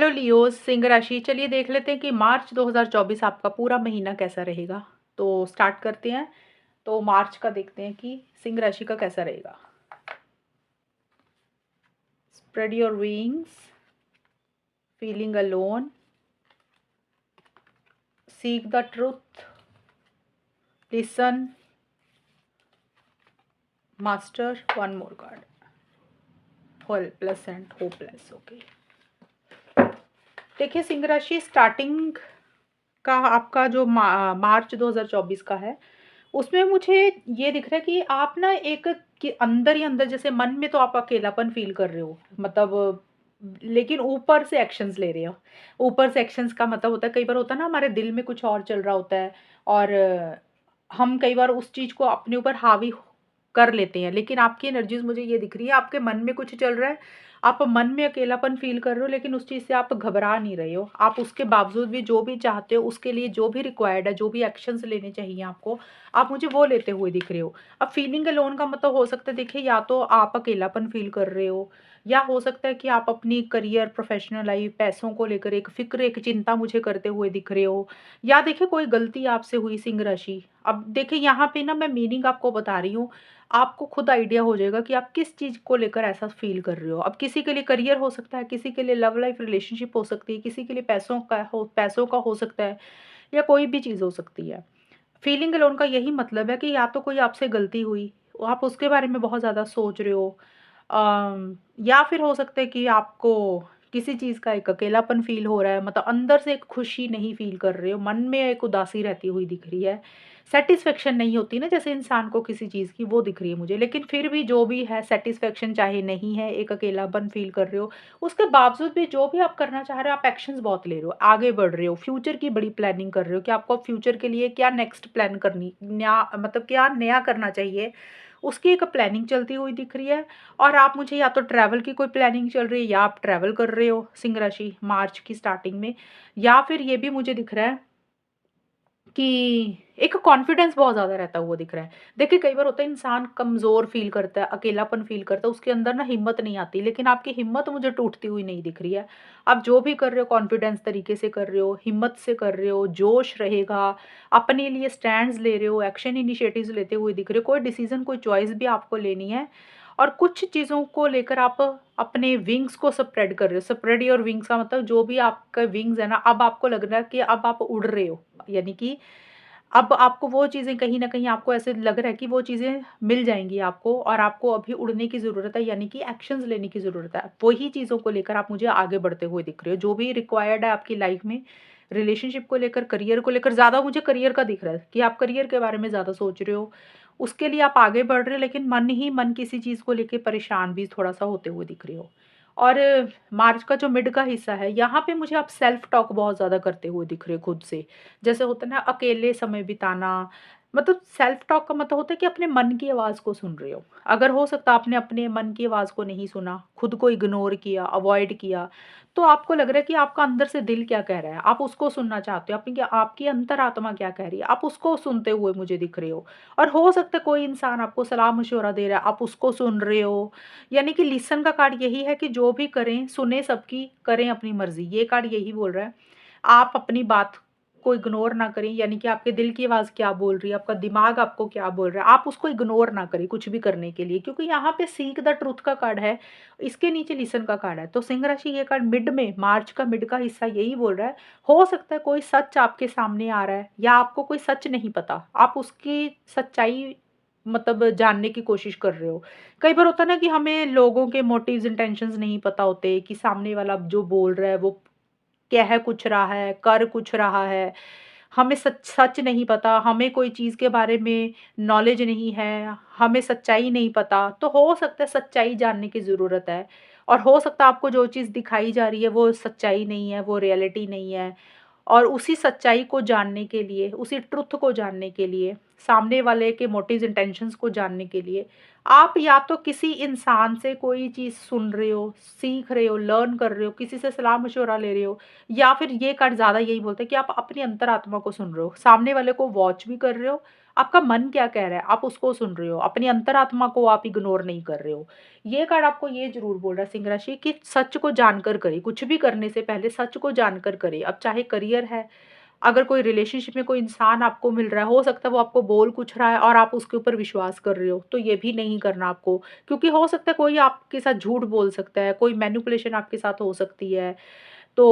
Hello Leos, Singh राशि। चलिए देख लेते हैं कि मार्च 2024 आपका पूरा महीना कैसा रहेगा। तो स्टार्ट करते हैं। तो मार्च का देखते हैं कि सिंह राशि का कैसा रहेगा। Spread your wings, feeling alone, seek the truth, listen, master, one more card, helpless and hopeless. Okay, देखिए सिंह राशि स्टार्टिंग का आपका जो मार्च 2024 का है, उसमें मुझे ये दिख रहा है कि आप ना एक कि अंदर ही अंदर जैसे मन में तो आप अकेलापन फ़ील कर रहे हो, मतलब लेकिन ऊपर से एक्शंस ले रहे हो। ऊपर से एक्शंस का मतलब होता है, कई बार होता है ना हमारे दिल में कुछ और चल रहा होता है और हम कई बार उस चीज़ को अपने ऊपर हावी कर लेते हैं। लेकिन आपकी एनर्जीज़ मुझे ये दिख रही है, आपके मन में कुछ चल रहा है, आप मन में अकेलापन फ़ील कर रहे हो, लेकिन उस चीज़ से आप घबरा नहीं रहे हो। आप उसके बावजूद भी जो भी चाहते हो, उसके लिए जो भी रिक्वायर्ड है, जो भी एक्शंस लेने चाहिए आपको, आप मुझे वो लेते हुए दिख रहे हो। अब फीलिंग अलोन का मतलब हो सकता है, देखिए या तो आप अकेलापन फ़ील कर रहे हो, या हो सकता है कि आप अपनी करियर, प्रोफ़ेशनल लाइफ़, पैसों को लेकर एक फ़िक्र, एक चिंता मुझे करते हुए दिख रहे हो, या देखिए कोई गलती आपसे हुई सिंह राशि। अब देखिए यहाँ पे ना मैं मीनिंग आपको बता रही हूँ, आपको खुद आइडिया हो जाएगा कि आप किस चीज़ को लेकर ऐसा फ़ील कर रहे हो। अब किसी के लिए करियर हो सकता है, किसी के लिए लव लाइफ़ रिलेशनशिप हो सकती है, किसी के लिए पैसों का हो सकता है, या कोई भी चीज़ हो सकती है। फीलिंग अलोन का यही मतलब है कि या तो कोई आपसे गलती हुई, आप उसके बारे में बहुत ज़्यादा सोच रहे हो, या फिर हो सकता है कि आपको किसी चीज़ का एक अकेलापन फ़ील हो रहा है, मतलब अंदर से एक खुशी नहीं फ़ील कर रहे हो, मन में एक उदासी रहती हुई दिख रही है। सैटिस्फैक्शन नहीं होती ना जैसे इंसान को किसी चीज़ की, वो दिख रही है मुझे। लेकिन फिर भी जो भी है, सैटिस्फैक्शन चाहे नहीं है, एक अकेलापन फ़ील कर रहे हो, उसके बावजूद भी जो भी आप करना चाह रहे हो, आप एक्शंस बहुत ले रहे हो, आगे बढ़ रहे हो, फ्यूचर की बड़ी प्लानिंग कर रहे हो कि आपको फ्यूचर के लिए क्या नेक्स्ट प्लान करनी, नया मतलब क्या नया करना चाहिए, उसकी एक प्लानिंग चलती हुई दिख रही है। और आप मुझे या तो ट्रैवल की कोई प्लानिंग चल रही है, या आप ट्रैवल कर रहे हो सिंह राशि मार्च की स्टार्टिंग में, या फिर ये भी मुझे दिख रहा है कि एक कॉन्फिडेंस बहुत ज़्यादा रहता हुआ दिख रहा है। देखिए कई बार होता है इंसान कमज़ोर फ़ील करता है, अकेलापन फ़ील करता है, उसके अंदर ना हिम्मत नहीं आती, लेकिन आपकी हिम्मत मुझे टूटती हुई नहीं दिख रही है। आप जो भी कर रहे हो कॉन्फिडेंस तरीके से कर रहे हो, हिम्मत से कर रहे हो, जोश रहेगा, अपने लिए स्टैंड्स ले रहे हो, एक्शन इनिशिएटिव्स लेते हुए दिख रहे हो, कोई डिसीज़न, कोई चॉइस भी आपको लेनी है, और कुछ चीज़ों को लेकर आप अपने विंग्स को स्प्रेड कर रहे हो। स्प्रेड योर विंग्स का मतलब जो भी आपका विंग्स है ना, अब आपको लग रहा है कि अब आप उड़ रहे हो। यानी कि अब आपको वो चीज़ें कहीं न कहीं आपको ऐसे लग रहा है कि वो चीज़ें मिल जाएँगी आपको, और आपको अभी उड़ने की ज़रूरत है, यानी कि एक्शंस लेने की ज़रूरत है। वही चीज़ों को लेकर आप मुझे आगे बढ़ते हुए दिख रहे हो। जो भी रिक्वायर्ड है आपकी लाइफ़ में, रिलेशनशिप को लेकर, करियर को लेकर, ज़्यादा मुझे करियर का दिख रहा है कि आप करियर के बारे में ज़्यादा सोच रहे हो। उसके लिए आप आगे बढ़ रहे हो, लेकिन मन ही मन किसी चीज़ को लेके परेशान भी थोड़ा-सा होते हुए दिख रहे हो। और मार्च का जो मिड का हिस्सा है, यहाँ पे मुझे आप सेल्फ टॉक बहुत ज़्यादा करते हुए दिख रहे हो खुद से। जैसे होता है ना अकेले समय बिताना, मतलब सेल्फ टॉक का मतलब होता है कि अपने मन की आवाज़ को सुन रहे हो। अगर हो सकता है आपने अपने मन की आवाज़ को नहीं सुना, खुद को इग्नोर किया, अवॉइड किया, तो आपको लग रहा है कि आपका अंदर से दिल क्या कह रहा है, आप उसको सुनना चाहते हो, आपकी आपकी अंतरात्मा क्या कह रही है, आप उसको सुनते हुए मुझे दिख रहे हो। और हो सकता है कोई इंसान आपको सलाह-मशवरा दे रहा है, आप उसको सुन रहे हो। यानी कि लिसन का कार्ड यही है कि जो भी करें, सुने सबकी, करें अपनी मर्ज़ी। ये कार्ड यही बोल रहा है। आप अपनी बात को इग्नोर ना करें, यानी कि आपके दिल की आवाज़ क्या बोल रही है, आपका दिमाग आपको क्या बोल रहा है, आप उसको इग्नोर ना करें कुछ भी करने के लिए, क्योंकि यहाँ पे सीक द ट्रुथ का कार्ड है, इसके नीचे लिसन का कार्ड है। तो सिंह राशि ये कार्ड मिड में, मार्च का मिड का हिस्सा यही बोल रहा है, हो सकता है कोई सच आपके सामने आ रहा है, या आपको कोई सच नहीं पता, आप उसकी सच्चाई मतलब जानने की कोशिश कर रहे हो। कई बार होता है ना कि हमें लोगों के मोटिव्स, इंटेंशंस नहीं पता होते कि सामने वाला जो बोल रहा है वो कह कुछ रहा है, कर कुछ रहा है। हमें सच सच नहीं पता, हमें कोई चीज़ के बारे में नॉलेज नहीं है, हमें सच्चाई नहीं पता, तो हो सकता है सच्चाई जानने की ज़रूरत है। और हो सकता है आपको जो चीज़ दिखाई जा रही है वो सच्चाई नहीं है, वो रियलिटी नहीं है। और उसी सच्चाई को जानने के लिए, उसी ट्रुथ को जानने के लिए, सामने वाले के मोटिव्स, इंटेंशंस को जानने के लिए, आप या तो किसी इंसान से कोई चीज़ सुन रहे हो, सीख रहे हो, लर्न कर रहे हो, किसी से सलाह-मशवरा ले रहे हो, या फिर ये कार्ड ज़्यादा यही बोलता है कि आप अपनी अंतरात्मा को सुन रहे हो। सामने वाले को वॉच भी कर रहे हो, आपका मन क्या कह रहा है, आप उसको सुन रहे हो, अपनी अंतरात्मा को आप इग्नोर नहीं कर रहे हो। ये कार्ड आपको ये ज़रूर बोल रहा है सिंह राशि कि सच को जानकर करें, कुछ भी करने से पहले सच को जानकर करें। अब चाहे करियर है, अगर कोई रिलेशनशिप में कोई इंसान आपको मिल रहा है, हो सकता है वो आपको बोल कुछ रहा है और आप उसके ऊपर विश्वास कर रहे हो, तो ये भी नहीं करना आपको। क्योंकि हो सकता है कोई आपके साथ झूठ बोल सकता है, कोई मैनिपुलेशन आपके साथ हो सकती है। तो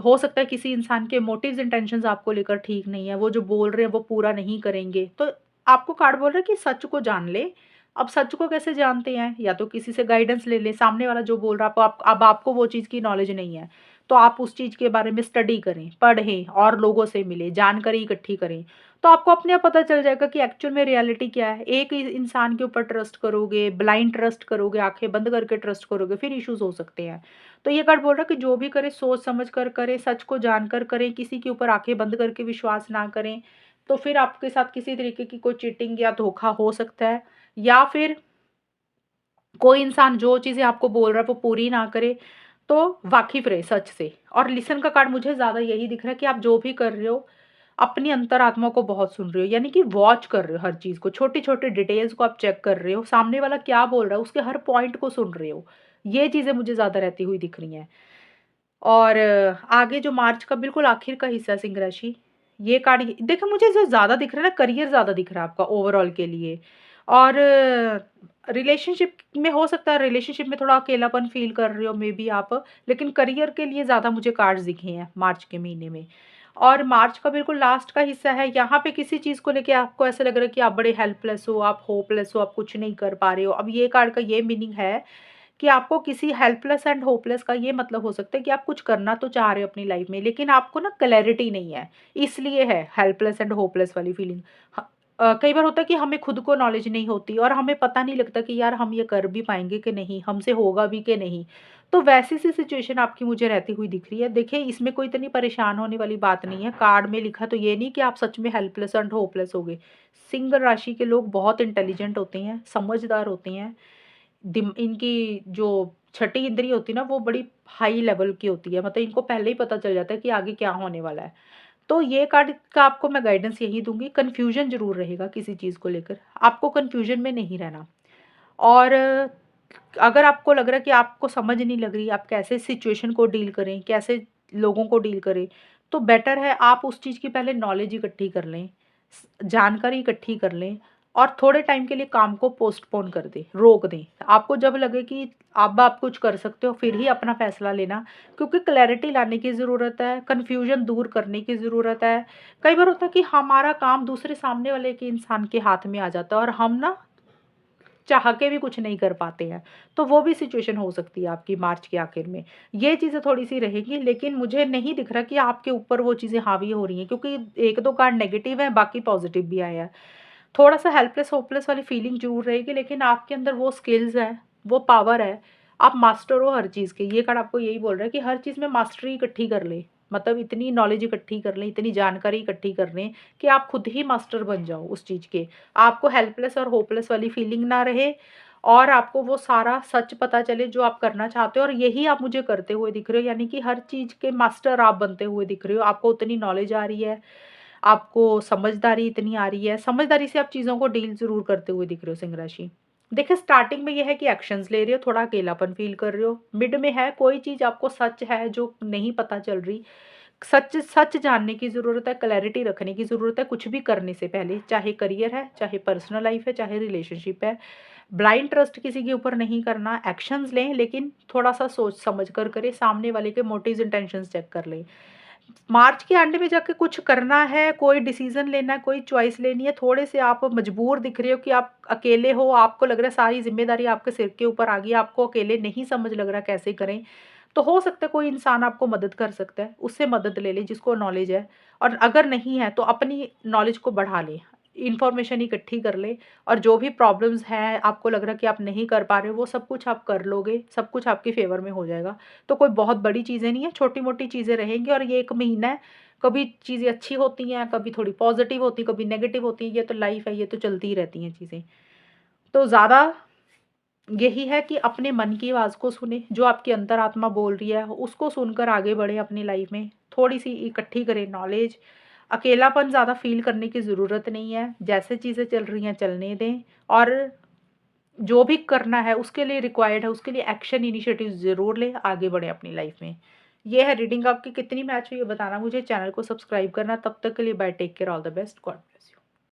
हो सकता है किसी इंसान के मोटिव्स इंटेंशंस आपको लेकर ठीक नहीं है, वो जो बोल रहे हैं वो पूरा नहीं करेंगे। तो आपको कार्ड बोल रहा है कि सच को जान ले। अब सच को कैसे जानते हैं? या तो किसी से गाइडेंस ले लें, सामने वाला जो बोल रहा है अब आपको वो चीज़ की नॉलेज नहीं है, तो आप उस चीज़ के बारे में स्टडी करें, पढ़ें और लोगों से मिलें, जानकारी इकट्ठी करें। तो आपको अपने आप पता चल जाएगा कि एक्चुअल में रियलिटी क्या है। एक ही इंसान के ऊपर ट्रस्ट करोगे, ब्लाइंड ट्रस्ट करोगे, आँखें बंद करके ट्रस्ट करोगे, फिर इश्यूज़ हो सकते हैं। तो ये कार्ड बोल रहा है कि जो भी करे सोच समझ कर करे, सच को जानकर करें, किसी के ऊपर आँखें बंद करके विश्वास ना करें। तो फिर आपके साथ किसी तरीके की कोई चीटिंग या धोखा हो सकता है, या फिर कोई इंसान जो चीज़ें आपको बोल रहा है वो पूरी ना करे। तो वाकिफ़ रहे सच से। और लिसन का कार्ड मुझे ज़्यादा यही दिख रहा है कि आप जो भी कर रहे हो, अपनी अंतरात्मा को बहुत सुन रहे हो, यानी कि वॉच कर रहे हो हर चीज़ को, छोटी-छोटी डिटेल्स को आप चेक कर रहे हो, सामने वाला क्या बोल रहा है उसके हर पॉइंट को सुन रहे हो। ये चीज़ें मुझे ज़्यादा रहती हुई दिख रही हैं। और आगे जो मार्च का बिल्कुल आखिर का हिस्सा सिंह राशि, ये कार्ड देखिए मुझे जो ज़्यादा दिख रहा है ना, करियर ज़्यादा दिख रहा है आपका ओवरऑल के लिए। और रिलेशनशिप में हो सकता है रिलेशनशिप में थोड़ा अकेलापन फ़ील कर रहे हो मे बी आप, लेकिन करियर के लिए ज़्यादा मुझे कार्ड्स दिखे हैं मार्च के महीने में। और मार्च का बिल्कुल लास्ट का हिस्सा है, यहाँ पे किसी चीज़ को लेके आपको ऐसा लग रहा है कि आप बड़े हेल्पलेस हो, आप होपलेस हो, आप कुछ नहीं कर पा रहे हो। अब ये कार्ड का ये मीनिंग है कि आपको किसी हेल्पलेस एंड होपलेस का ये मतलब हो सकता है कि आप कुछ करना तो चाह रहे हो अपनी लाइफ में, लेकिन आपको ना क्लैरिटी नहीं है, इसलिए है हेल्पलेस एंड होपलेस वाली फीलिंग। कई बार होता है कि हमें खुद को नॉलेज नहीं होती और हमें पता नहीं लगता कि यार हम ये कर भी पाएंगे कि नहीं, हमसे होगा भी कि नहीं। तो वैसी सी सिचुएशन आपकी मुझे रहती हुई दिख रही है। देखिए इसमें कोई इतनी परेशान होने वाली बात नहीं है, कार्ड में लिखा तो ये नहीं कि आप सच में हेल्पलेस एंड होपलेस हो गए। सिंह राशि के लोग बहुत इंटेलिजेंट होते हैं, समझदार होते हैं, इनकी जो छठी इंद्री होती है ना वो बड़ी हाई लेवल की होती है, मतलब इनको पहले ही पता चल जाता है कि आगे क्या होने वाला है। तो ये कार्ड का आपको मैं गाइडेंस यही दूंगी, कन्फ्यूजन जरूर रहेगा किसी चीज़ को लेकर, आपको कन्फ्यूजन में नहीं रहना। और अगर आपको लग रहा है कि आपको समझ नहीं लग रही आप कैसे सिचुएशन को डील करें, कैसे लोगों को डील करें, तो बेटर है आप उस चीज़ की पहले नॉलेज इकट्ठी कर लें, जानकारी इकट्ठी कर लें और थोड़े टाइम के लिए काम को पोस्टपोन कर दें, रोक दें। आपको जब लगे कि अब आप कुछ कर सकते हो फिर ही अपना फैसला लेना, क्योंकि क्लैरिटी लाने की ज़रूरत है, कन्फ्यूजन दूर करने की ज़रूरत है। कई बार होता है कि हमारा काम दूसरे सामने वाले के इंसान के हाथ में आ जाता है और हम ना चाह के भी कुछ नहीं कर पाते हैं, तो वो भी सिचुएशन हो सकती है आपकी मार्च के आखिर में। ये चीज़ें थोड़ी-सी रहेंगी, लेकिन मुझे नहीं दिख रहा कि आपके ऊपर वो चीज़ें हावी हो रही हैं, क्योंकि 1-2 कार्ड नेगेटिव हैं, बाकी पॉज़िटिव भी आए हैं। थोड़ा-सा हेल्पलेस होपलेस वाली फीलिंग ज़रूर रहेगी, लेकिन आपके अंदर वो स्किल्स हैं, वो पावर है, आप मास्टर हो हर चीज़ के। ये कार्ड आपको यही बोल रहा है कि हर चीज़ में मास्टरी इकट्ठी कर लें, मतलब इतनी नॉलेज इकट्ठी कर लें, इतनी जानकारी इकट्ठी कर लें कि आप खुद ही मास्टर बन जाओ उस चीज़ के। आपको हेल्पलेस और होपलेस वाली फीलिंग ना रहे और आपको वो सारा सच पता चले जो आप करना चाहते हो, और यही आप मुझे करते हुए दिख रहे हो, यानी कि हर चीज़ के मास्टर आप बनते हुए दिख रहे हो। आपको उतनी नॉलेज आ रही है, आपको समझदारी इतनी आ रही है, समझदारी से आप चीज़ों को डील ज़रूर करते हुए दिख रहे हो सिंह राशि। देखिए स्टार्टिंग में ये है कि एक्शंस ले रहे हो, थोड़ा अकेलापन फ़ील कर रहे हो, मिड में है कोई चीज़ आपको सच है जो नहीं पता चल रही, सच सच जानने की ज़रूरत है, क्लैरिटी रखने की ज़रूरत है कुछ भी करने से पहले, चाहे करियर है, चाहे पर्सनल लाइफ़ है, चाहे रिलेशनशिप है। ब्लाइंड ट्रस्ट किसी के ऊपर नहीं करना, एक्शंस लें लेकिन थोड़ा-सा सोच समझ कर करें, सामने वाले के मोटिव्स इंटेंशंस चेक कर लें। मार्च के एंड में जाके कुछ करना है, कोई डिसीज़न लेना है, कोई चॉइस लेनी है, थोड़े से आप मजबूर दिख रहे हो कि आप अकेले हो, आपको लग रहा है सारी ज़िम्मेदारी आपके सिर के ऊपर आ गई है, आपको अकेले नहीं समझ लग रहा कैसे करें। तो हो सकता है कोई इंसान आपको मदद कर सकता है, उससे मदद ले लें जिसको नॉलेज है, और अगर नहीं है तो अपनी नॉलेज को बढ़ा लें, इन्फॉर्मेशन इकट्ठी कर लें, और जो भी प्रॉब्लम्स हैं, आपको लग रहा है कि आप नहीं कर पा रहे हो, वो सब कुछ आप कर लोगे, सब कुछ आपके फ़ेवर में हो जाएगा। तो कोई बहुत बड़ी चीज़ें नहीं है, छोटी-मोटी चीज़ें रहेंगी, और ये 1 महीना है, कभी चीज़ें अच्छी होती हैं, कभी थोड़ी पॉज़िटिव होती हैं, कभी नेगेटिव होती हैं, ये तो लाइफ़ है, ये तो चलती ही रहती हैं चीज़ें। तो ज़्यादा यही है कि अपने मन की आवाज़ को सुनें, जो आपकी अंतरात्मा बोल रही है, उसको सुनकर आगे बढ़ें अपनी लाइफ़ में। थोड़ी-सी इकट्ठी करें नॉलेज, अकेलापन ज़्यादा फ़ील करने की ज़रूरत नहीं है, जैसे चीज़ें चल रही हैं चलने दें और जो भी करना है उसके लिए रिक्वायर्ड है, उसके लिए एक्शन इनिशिएटिव ज़रूर लें, आगे बढ़ें अपनी लाइफ़ में। ये है रीडिंग आपकी कितनी मैच हुई है बताना मुझे, चैनल को सब्सक्राइब करना, तब तक के लिए bye, take care, all the best, God bless you.